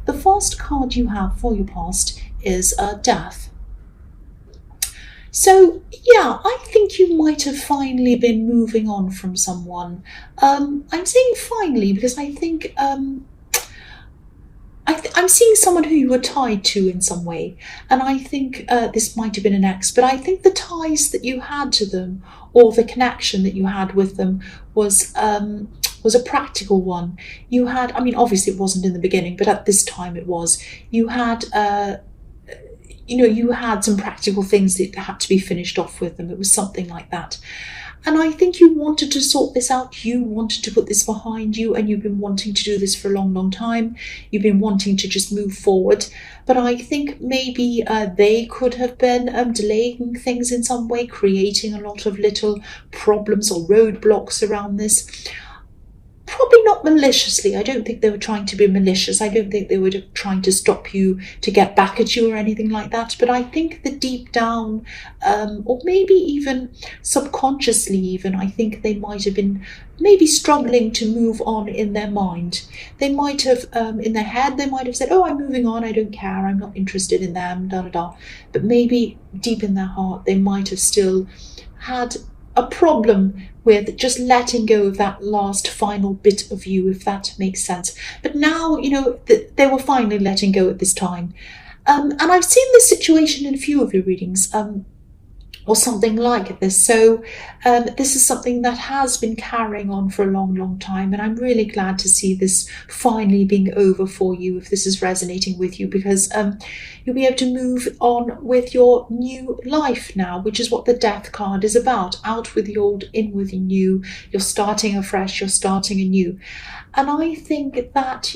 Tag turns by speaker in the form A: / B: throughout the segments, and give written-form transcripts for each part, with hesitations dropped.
A: The first card you have for your past is death. So, yeah, I think you might have finally been moving on from someone. I'm saying finally because I think I'm seeing someone who you were tied to in some way, and I think this might have been an ex, but I think the ties that you had to them, or the connection that you had with them, was a practical one. You had, I mean, obviously it wasn't in the beginning, but at this time it was. You had, you had some practical things that had to be finished off with them. It was something like that. And I think you wanted to sort this out. You wanted to put this behind you, and you've been wanting to do this for a long, long time. You've been wanting to just move forward. But I think maybe they could have been delaying things in some way, creating a lot of little problems or roadblocks around this. Probably not maliciously. I don't think they were trying to be malicious. I don't think they were trying to stop you, to get back at you or anything like that. But I think that deep down, or maybe even subconsciously even, I think they might have been maybe struggling to move on in their mind. They might have, in their head, they might have said, oh, I'm moving on, I don't care, I'm not interested in them, da da da. But maybe deep in their heart, they might have still had a problem with just letting go of that last final bit of you, if that makes sense. But now, they were finally letting go at this time. And I've seen this situation in a few of your readings, or something like this. So this is something that has been carrying on for a long, long time. And I'm really glad to see this finally being over for you, if this is resonating with you, because you'll be able to move on with your new life now, which is what the Death card is about. Out with the old, in with the new. You're starting afresh, you're starting anew. And I think that,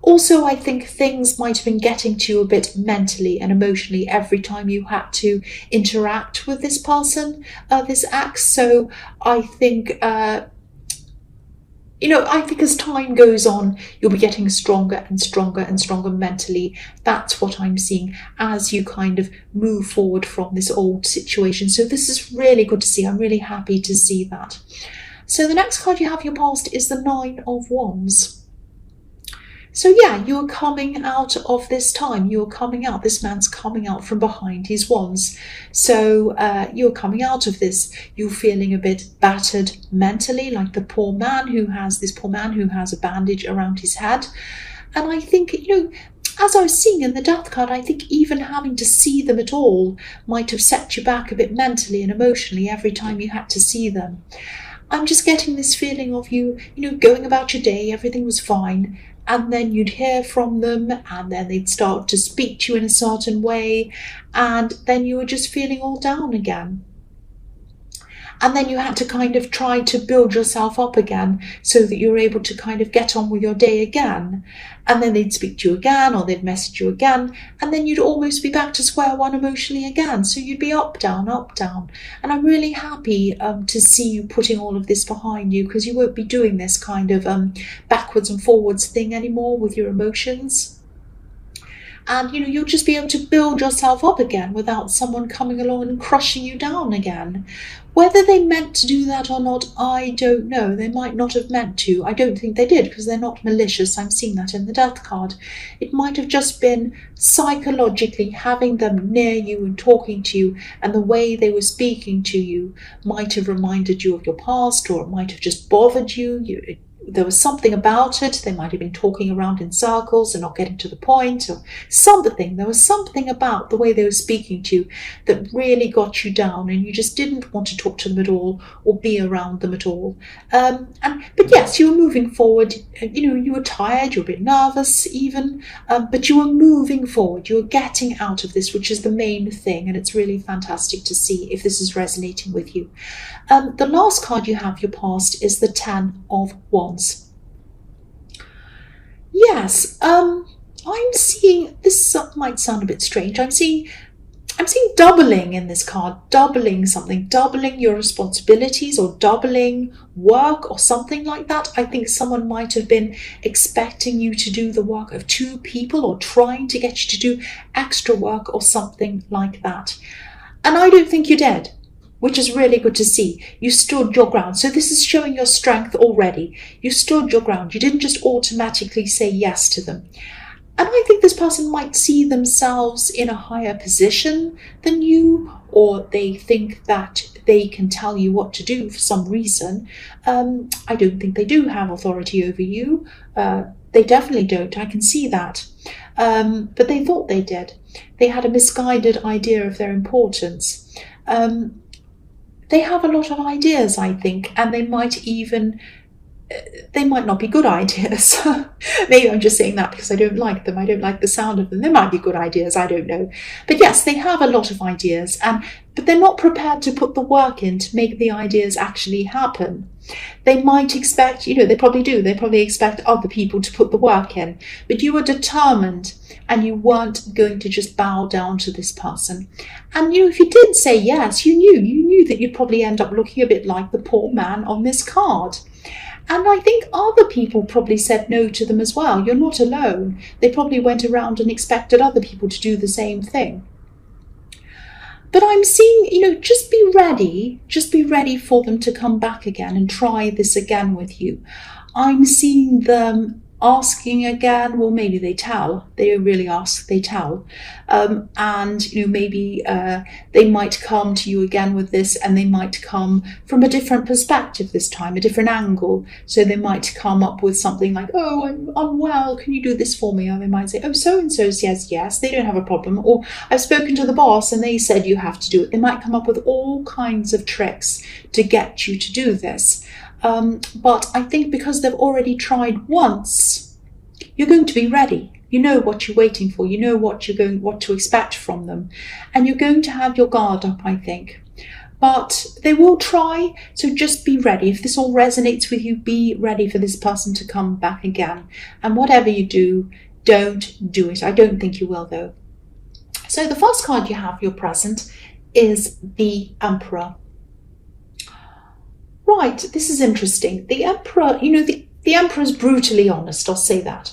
A: also, I think things might have been getting to you a bit mentally and emotionally every time you had to interact with this person, this ex. So I think, I think as time goes on, you'll be getting stronger and stronger and stronger mentally. That's what I'm seeing as you kind of move forward from this old situation. So this is really good to see. I'm really happy to see that. So the next card you have in your past is the Nine of Wands. So yeah, you're coming out of this time. You're coming out. This man's coming out from behind his wands. So you're coming out of this. You're feeling a bit battered mentally, like the poor man who has a bandage around his head. And I think, as I was seeing in the Death card, I think even having to see them at all might have set you back a bit mentally and emotionally every time you had to see them. I'm just getting this feeling of you, going about your day, everything was fine. And then you'd hear from them, and then they'd start to speak to you in a certain way, and then you were just feeling all down again. And then you had to kind of try to build yourself up again so that you're able to kind of get on with your day again. And then they'd speak to you again, or they'd message you again, and then you'd almost be back to square one emotionally again. So you'd be up, down, up, down. And I'm really happy to see you putting all of this behind you, because you won't be doing this kind of backwards and forwards thing anymore with your emotions. And, you'll just be able to build yourself up again without someone coming along and crushing you down again. Whether they meant to do that or not, I don't know. They might not have meant to. I don't think they did, because they're not malicious. I'm seeing that in the Death card. It might have just been psychologically having them near you and talking to you, and the way they were speaking to you might have reminded you of your past, or it might have just bothered you. There was something about it. They might have been talking around in circles and not getting to the point, or something. There was something about the way they were speaking to you that really got you down, and you just didn't want to talk to them at all or be around them at all. But yes, you were moving forward. You were tired, you were a bit nervous even, but you were moving forward. You were getting out of this, which is the main thing, and it's really fantastic to see if this is resonating with you. The last card you have your past is the Ten of Wands. Yes, I'm seeing, this might sound a bit strange, I'm seeing doubling in this card, doubling something, doubling your responsibilities, or doubling work or something like that. I think someone might have been expecting you to do the work of two people, or trying to get you to do extra work or something like that. And I don't think you did. which is really good to see. You stood your ground. So this is showing your strength already. You stood your ground. You didn't just automatically say yes to them. And I think this person might see themselves in a higher position than you, or they think that they can tell you what to do for some reason. I don't think they do have authority over you. They definitely don't. I can see that. But they thought they did. They had a misguided idea of their importance. They have a lot of ideas, I think, and they might not be good ideas. Maybe I'm just saying that because I don't like them. I don't like the sound of them. They might be good ideas, I don't know. But yes, they have a lot of ideas, but they're not prepared to put the work in to make the ideas actually happen. They might expect, they probably do, they probably expect other people to put the work in, but you were determined and you weren't going to just bow down to this person. And if you did say yes, you knew that you'd probably end up looking a bit like the poor man on this card. And I think other people probably said no to them as well. You're not alone. They probably went around and expected other people to do the same thing. But I'm seeing, just be ready for them to come back again and try this again with you. I'm seeing them asking again. Well, maybe they tell. They don't really ask, they tell. And maybe they might come to you again with this, and they might come from a different perspective this time, a different angle. So they might come up with something like, oh, I'm unwell, can you do this for me? Or they might say, oh, so-and-so says yes, they don't have a problem. Or I've spoken to the boss and they said you have to do it. They might come up with all kinds of tricks to get you to do this. But I think because they've already tried once, you're going to be ready. You know what you're waiting for. You know what to expect from them. And you're going to have your guard up, I think. But they will try, so just be ready. If this all resonates with you, be ready for this person to come back again. And whatever you do, don't do it. I don't think you will, though. So the first card you have, your present, is the Emperor. Right, this is interesting. The Emperor, the Emperor is brutally honest, I'll say that.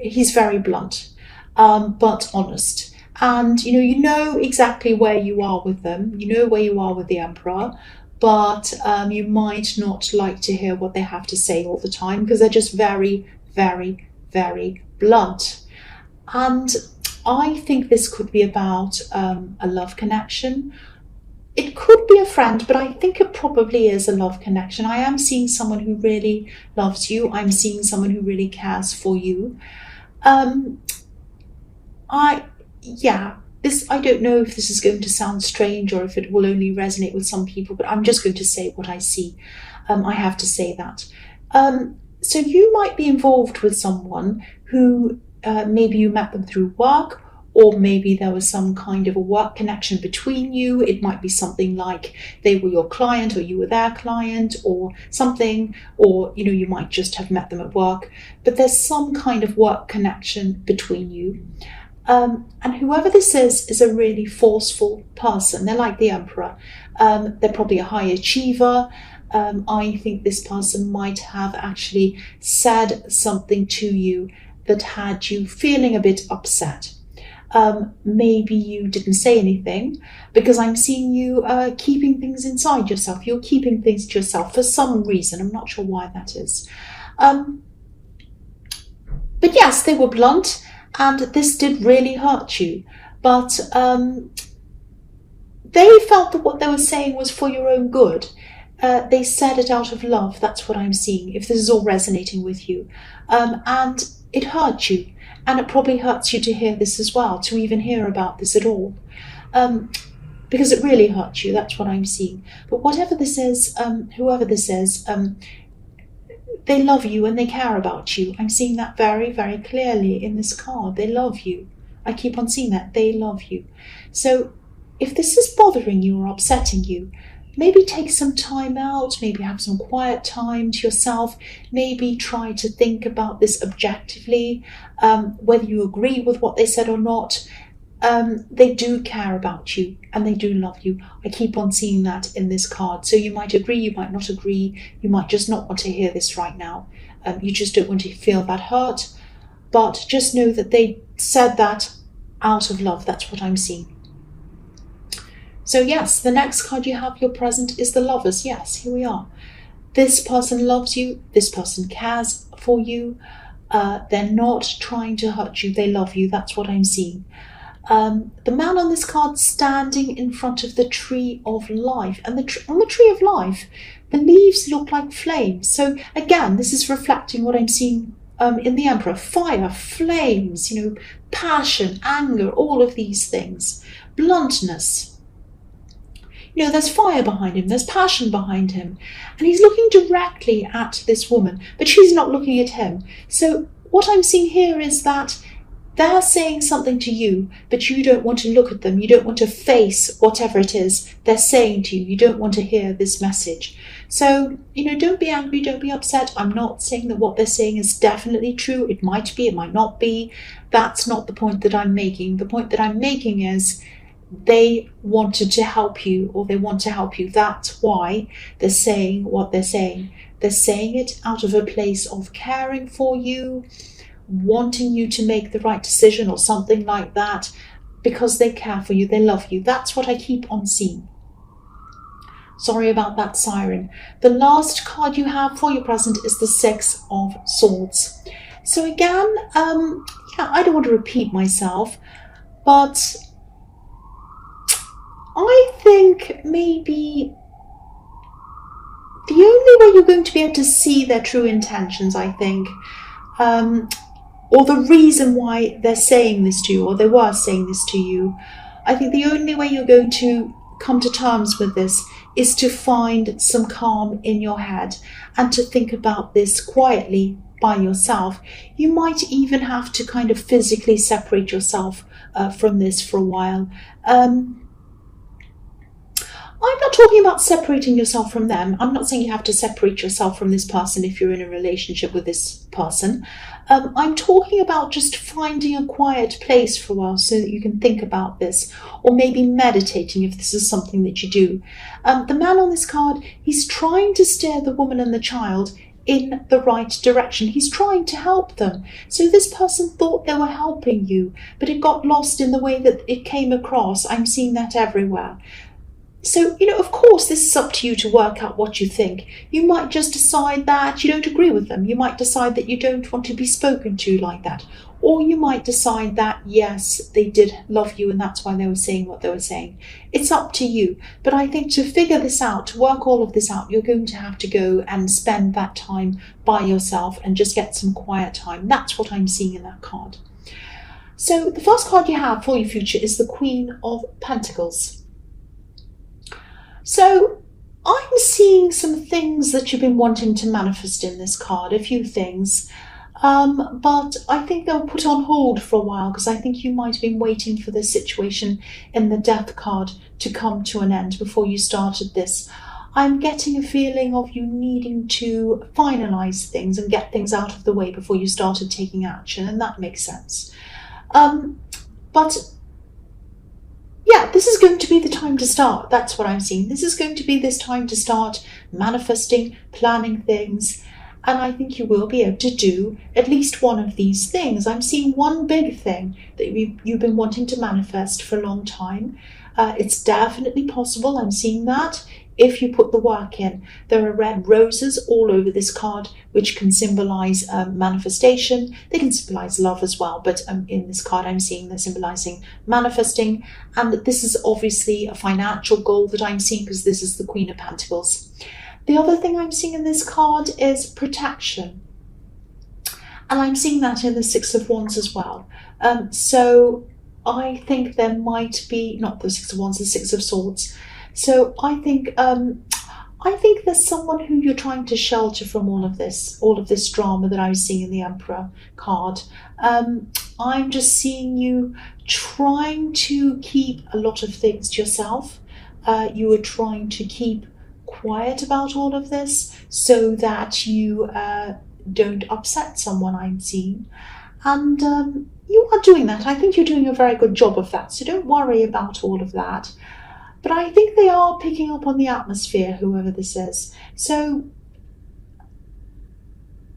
A: He's very blunt, but honest. And, you know exactly where you are with them. You know where you are with the Emperor, but you might not like to hear what they have to say all the time because they're just very, very, very blunt. And I think this could be about a love connection. It could be a friend, but I think it probably is a love connection. I am seeing someone who really loves you. I'm seeing someone who really cares for you. I don't know if this is going to sound strange or if it will only resonate with some people, but I'm just going to say what I see. I have to say that. So you might be involved with someone who maybe you met them through work, or maybe there was some kind of a work connection between you. It might be something like they were your client or you were their client or something, or, you might just have met them at work, but there's some kind of work connection between you. And whoever this is a really forceful person. They're like the Emperor. They're probably a high achiever. I think this person might have actually said something to you that had you feeling a bit upset. Maybe you didn't say anything because I'm seeing you keeping things inside yourself. You're keeping things to yourself for some reason. I'm not sure why that is. But yes, they were blunt and this did really hurt you. But they felt that what they were saying was for your own good. They said it out of love. That's what I'm seeing, if this is all resonating with you. And it hurt you. And it probably hurts you to hear this as well, to even hear about this at all. Because it really hurts you, that's what I'm seeing. But whatever this is, whoever this is, they love you and they care about you. I'm seeing that very, very clearly in this card. They love you. I keep on seeing that. They love you. So if this is bothering you or upsetting you, maybe take some time out, maybe have some quiet time to yourself, maybe try to think about this objectively, whether you agree with what they said or not. They do care about you and they do love you. I keep on seeing that in this card. So you might agree, you might not agree, you might just not want to hear this right now. You just don't want to feel that hurt, but just know that they said that out of love. That's what I'm seeing. So yes, the next card you have, your present, is the Lovers. Yes, here we are. This person loves you. This person cares for you. They're not trying to hurt you. They love you. That's what I'm seeing. The man on this card standing in front of the tree of life. And on the tree of life, the leaves look like flames. So again, this is reflecting what I'm seeing in the Emperor. Fire, flames, passion, anger, all of these things. Bluntness. There's fire behind him, there's passion behind him, and he's looking directly at this woman, but she's not looking at him. So what I'm seeing here is that they're saying something to you, but you don't want to look at them, you don't want to face whatever it is they're saying to you, you don't want to hear this message. So, don't be angry, don't be upset. I'm not saying that what they're saying is definitely true. It might be, it might not be. That's not the point that I'm making. The point that I'm making is they wanted to help you, or they want to help you. That's why they're saying what they're saying. They're saying it out of a place of caring for you, wanting you to make the right decision or something like that, because they care for you, they love you. That's what I keep on seeing. Sorry about that siren. The last card you have for your present is the Six of Swords. So again, I don't want to repeat myself, but I think maybe the only way you're going to be able to see their true intentions, I think, or the reason why they're saying this to you, or they were saying this to you, I think the only way you're going to come to terms with this is to find some calm in your head and to think about this quietly by yourself. You might even have to kind of physically separate yourself from this for a while. I'm not talking about separating yourself from them. I'm not saying you have to separate yourself from this person if you're in a relationship with this person. I'm talking about just finding a quiet place for a while so that you can think about this, or maybe meditating if this is something that you do. The man on this card, he's trying to steer the woman and the child in the right direction. He's trying to help them. So this person thought they were helping you, but it got lost in the way that it came across. I'm seeing that everywhere. So, of course, this is up to you to work out what you think. You might just decide that you don't agree with them. You might decide that you don't want to be spoken to like that. Or you might decide that, yes, they did love you and that's why they were saying what they were saying. It's up to you. But I think to figure this out, to work all of this out, you're going to have to go and spend that time by yourself and just get some quiet time. That's what I'm seeing in that card. So the first card you have for your future is the Queen of Pentacles. So I'm seeing some things that you've been wanting to manifest in this card, a few things, but I think they'll put on hold for a while because I think you might have been waiting for this situation in the Death card to come to an end before you started this. I'm getting a feeling of you needing to finalize things and get things out of the way before you started taking action, and that makes sense. But yeah, this is going to be the time to start. That's what I'm seeing. This is going to be this time to start manifesting, planning things. And I think you will be able to do at least one of these things. I'm seeing one big thing that you've been wanting to manifest for a long time. It's definitely possible. I'm seeing that if you put the work in. There are red roses all over this card, which can symbolize manifestation. They can symbolize love as well, but in this card I'm seeing they're symbolizing manifesting. And this is obviously a financial goal that I'm seeing because this is the Queen of Pentacles. The other thing I'm seeing in this card is protection. And I'm seeing that in the Six of Wands as well. So I think there might be, not the Six of Wands, the Six of Swords. So I think there's someone who you're trying to shelter from all of this drama that I was seeing in the Emperor card. I'm just seeing you trying to keep a lot of things to yourself. You are trying to keep quiet about all of this so that you don't upset someone, I'm seeing. And you are doing that. I think you're doing a very good job of that. So don't worry about all of that. But I think they are picking up on the atmosphere, whoever this is. So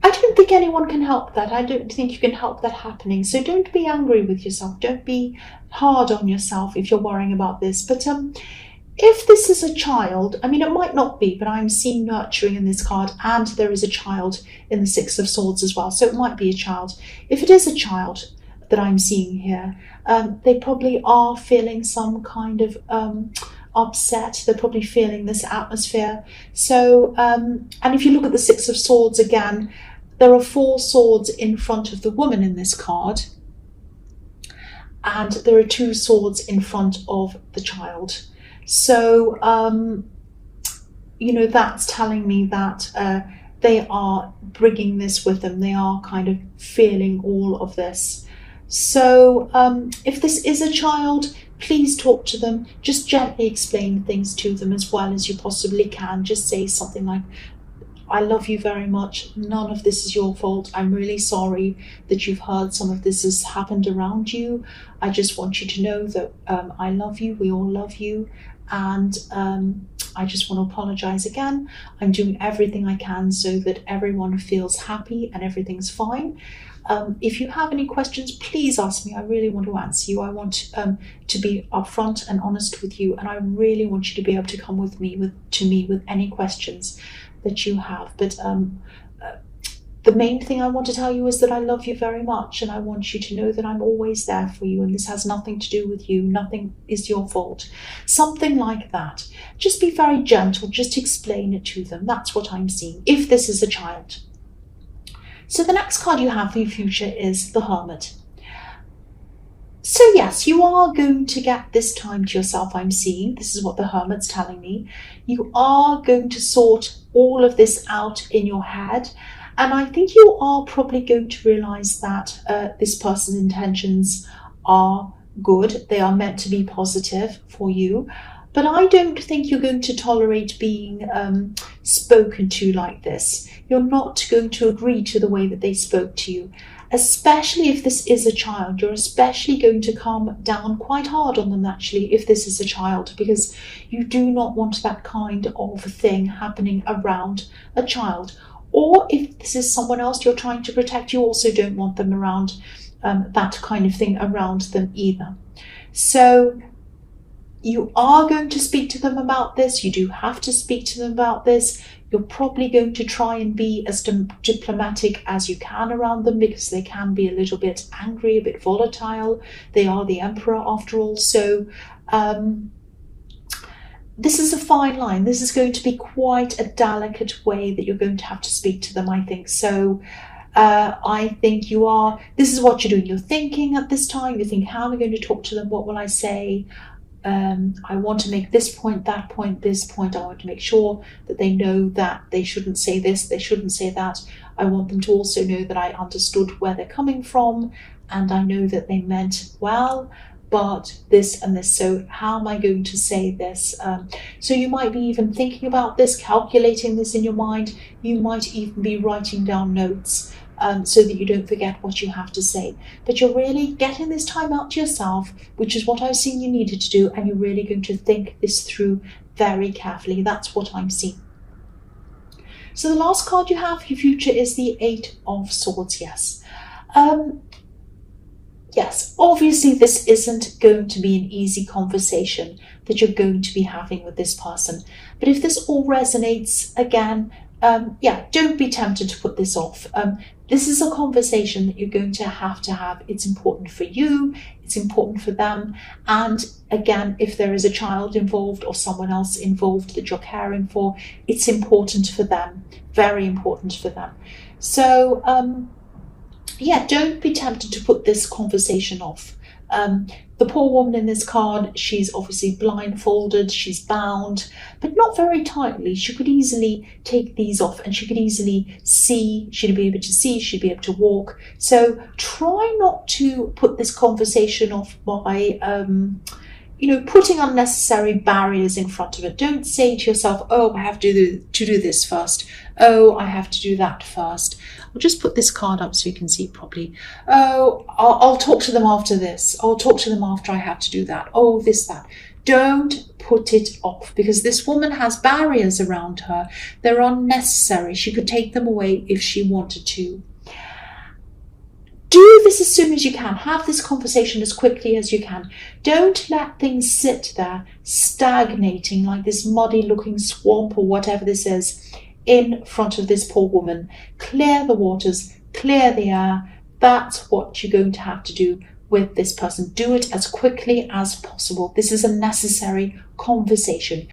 A: I don't think anyone can help that. I don't think you can help that happening. So don't be angry with yourself. Don't be hard on yourself if you're worrying about this. But If this is a child, I mean, it might not be, but I'm seeing nurturing in this card, and there is a child in the Six of Swords as well. So it might be a child. If it is a child that I'm seeing here, they probably are feeling some kind of upset. They're probably feeling this atmosphere. So, and if you look at the Six of Swords again, there are 4 swords in front of the woman in this card, and there are 2 swords in front of the child. So, you know, that's telling me that they are bringing this with them. They are kind of feeling all of this. So if this is a child, please talk to them. Just gently explain things to them as well as you possibly can. Just say something like, I love you very much. None of this is your fault. I'm really sorry that you've heard some of this has happened around you. I just want you to know that I love you. We all love you. And I just want to apologize again. I'm doing everything I can so that everyone feels happy and everything's fine. If you have any questions, please ask me. I really want to answer you. I want to be upfront and honest with you, and I really want you to be able to come with me with any questions that you have. But the main thing I want to tell you is that I love you very much, and I want you to know that I'm always there for you, and this has nothing to do with you. Nothing is your fault. Something like that. Just be very gentle. Just explain it to them. That's what I'm seeing, if this is a child. So the next card you have for your future is the Hermit. So yes, you are going to get this time to yourself, I'm seeing. This is what the Hermit's telling me. You are going to sort all of this out in your head. And I think you are probably going to realize that this person's intentions are good. They are meant to be positive for you. But I don't think you're going to tolerate being spoken to like this. You're not going to agree to the way that they spoke to you. Especially if this is a child, you're especially going to come down quite hard on them, actually, if this is a child, because you do not want that kind of thing happening around a child. Or if this is someone else you're trying to protect, you also don't want them around that kind of thing around them either. So you are going to speak to them about this. You do have to speak to them about this. You're probably going to try and be as diplomatic as you can around them, because they can be a little bit angry, a bit volatile. They are the Emperor after all. So this is a fine line. This is going to be quite a delicate way that you're going to have to speak to them, I think. So I think this is what you're doing. You're thinking at this time, you think, how am I going to talk to them? What will I say? I want to make this point, that point, this point. I want to make sure that they know that they shouldn't say this, they shouldn't say that. I want them to also know that I understood where they're coming from, and I know that they meant well, but this and this. So how am I going to say this? So you might be even thinking about this, calculating this in your mind. You might even be writing down notes so that you don't forget what you have to say. But you're really getting this time out to yourself, which is what I've seen you needed to do, and you're really going to think this through very carefully. That's what I'm seeing. So the last card you have for your future is the Eight of Swords. Yes. Yes, obviously this isn't going to be an easy conversation that you're going to be having with this person. But if this all resonates, again, don't be tempted to put this off. This is a conversation that you're going to have. It's important for you. It's important for them. And again, if there is a child involved or someone else involved that you're caring for, it's important for them. Very important for them. So, don't be tempted to put this conversation off. The poor woman in this card, she's obviously blindfolded, she's bound, but not very tightly. She could easily take these off, and she could easily see, she'd be able to see, she'd be able to walk. So try not to put this conversation off by putting unnecessary barriers in front of it. Don't say to yourself, oh, I have to do this first. Oh, I have to do that first. I'll just put this card up so you can see it properly. Oh, I'll talk to them after this. I'll talk to them after I have to do that. Oh, this, that. Don't put it off, because this woman has barriers around her. They're unnecessary. She could take them away if she wanted to. Do this as soon as you can. Have this conversation as quickly as you can. Don't let things sit there stagnating like this muddy looking swamp or whatever this is in front of this poor woman. Clear the waters, clear the air. That's what you're going to have to do with this person. Do it as quickly as possible. This is a necessary conversation.